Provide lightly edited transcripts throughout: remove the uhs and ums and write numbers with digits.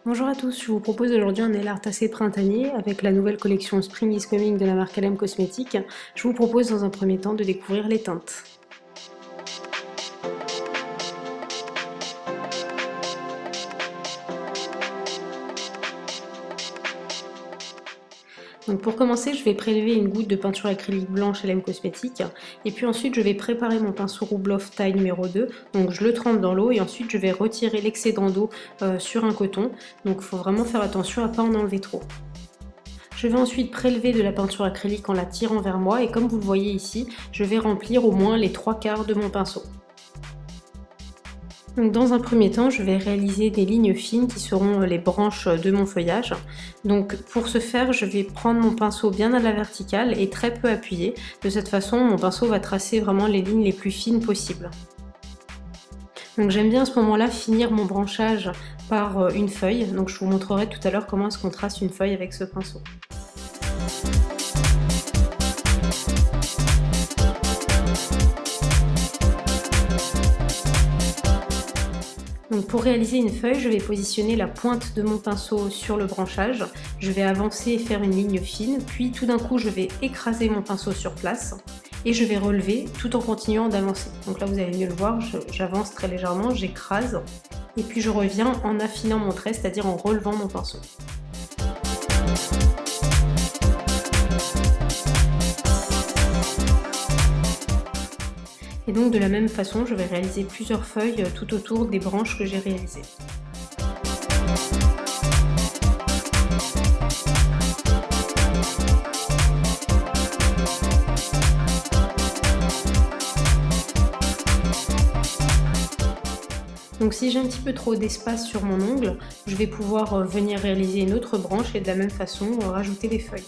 Bonjour à tous, je vous propose aujourd'hui un nail art assez printanier avec la nouvelle collection Spring is Coming de la marque LM Cosmetics. Je vous propose dans un premier temps de découvrir les teintes. Donc pour commencer, je vais prélever une goutte de peinture acrylique blanche LM Cosmetics et puis ensuite je vais préparer mon pinceau Rubloff taille numéro 2. Donc je le trempe dans l'eau et ensuite je vais retirer l'excédent d'eau sur un coton. Donc il faut vraiment faire attention à ne pas en enlever trop. Je vais ensuite prélever de la peinture acrylique en la tirant vers moi et comme vous le voyez ici, je vais remplir au moins les 3/4 de mon pinceau. Donc dans un premier temps, je vais réaliser des lignes fines qui seront les branches de mon feuillage. Donc pour ce faire, je vais prendre mon pinceau bien à la verticale et très peu appuyé. De cette façon, mon pinceau va tracer vraiment les lignes les plus fines possibles. Donc j'aime bien à ce moment-là finir mon branchage par une feuille. Donc je vous montrerai tout à l'heure comment est-ce qu'on trace une feuille avec ce pinceau. Donc pour réaliser une feuille, je vais positionner la pointe de mon pinceau sur le branchage, je vais avancer et faire une ligne fine, puis tout d'un coup je vais écraser mon pinceau sur place et je vais relever tout en continuant d'avancer. Donc là vous allez mieux le voir, j'avance très légèrement, j'écrase et puis je reviens en affinant mon trait, c'est-à-dire en relevant mon pinceau. Et donc de la même façon, je vais réaliser plusieurs feuilles tout autour des branches que j'ai réalisées. Donc si j'ai un petit peu trop d'espace sur mon ongle, je vais pouvoir venir réaliser une autre branche et de la même façon rajouter des feuilles.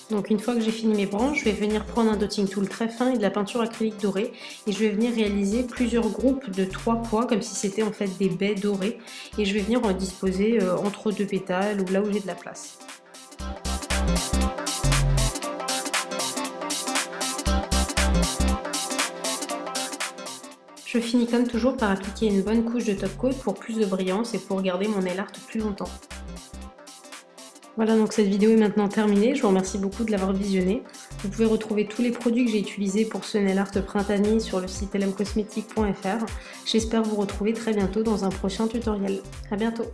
Donc une fois que j'ai fini mes branches, je vais venir prendre un dotting tool très fin et de la peinture acrylique dorée et je vais venir réaliser plusieurs groupes de 3 pois comme si c'était en fait des baies dorées et je vais venir en disposer entre 2 pétales ou là où j'ai de la place. Je finis comme toujours par appliquer une bonne couche de top coat pour plus de brillance et pour garder mon nail art plus longtemps. Voilà, donc cette vidéo est maintenant terminée, je vous remercie beaucoup de l'avoir visionnée. Vous pouvez retrouver tous les produits que j'ai utilisés pour ce nail art printanier sur le site lmcosmetics.fr. J'espère vous retrouver très bientôt dans un prochain tutoriel. À bientôt.